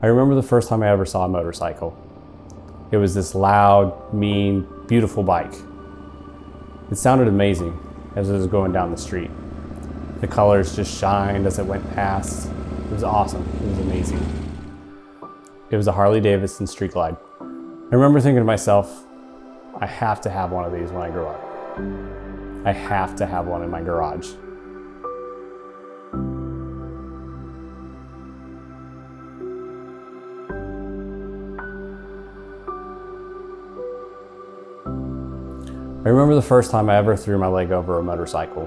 I remember the first time I ever saw a motorcycle. It was this loud, mean, beautiful bike. It sounded amazing as it was going down the street. The colors just shined as it went past. It was awesome. It was amazing. It was a Harley Davidson Street Glide. I remember thinking to myself, I have to have one of these when I grow up. I have to have one in my garage. I remember the first time I ever threw my leg over a motorcycle.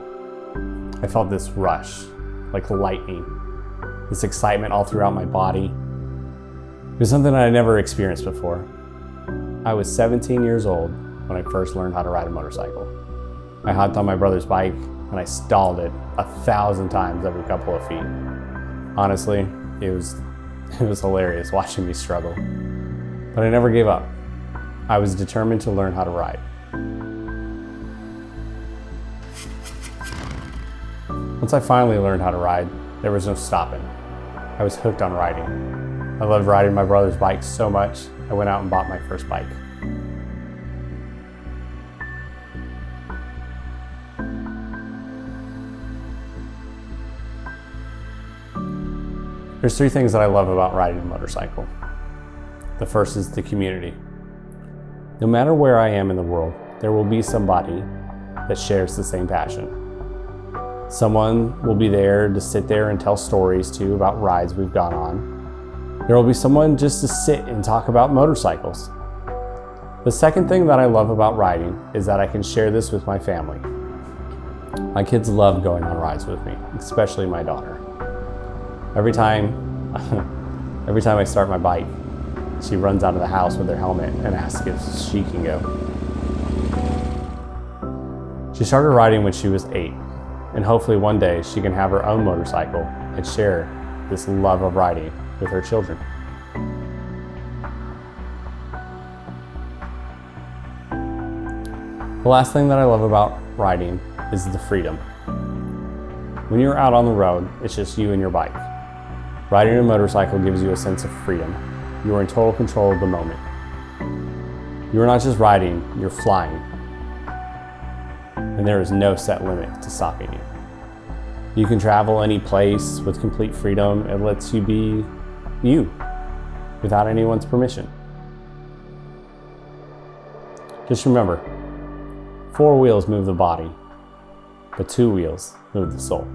I felt this rush, like lightning, this excitement all throughout my body. It was something that I never experienced before. I was 17 years old when I first learned how to ride a motorcycle. I hopped on my brother's bike and I stalled it 1,000 times every couple of feet. Honestly, it was hilarious watching me struggle. But I never gave up. I was determined to learn how to ride. Once I finally learned how to ride, there was no stopping. I was hooked on riding. I loved riding my brother's bike so much, I went out and bought my first bike. There's 3 things that I love about riding a motorcycle. The first is the community. No matter where I am in the world, there will be somebody that shares the same passion. Someone will be there to sit there and tell stories to about rides we've gone on. There will be someone just to sit and talk about motorcycles. The second thing that I love about riding is that I can share this with my family. My kids love going on rides with me, especially my daughter. Every time I start my bike, she runs out of the house with her helmet and asks if she can go. She started riding when she was 8. And hopefully one day she can have her own motorcycle and share this love of riding with her children. The last thing that I love about riding is the freedom. When you're out on the road, it's just you and your bike. Riding a motorcycle gives you a sense of freedom. You are in total control of the moment. You are not just riding, you're flying. And there is no set limit to stopping you. You can travel any place with complete freedom. It lets you be you without anyone's permission. Just remember, 4 wheels move the body, but 2 wheels move the soul.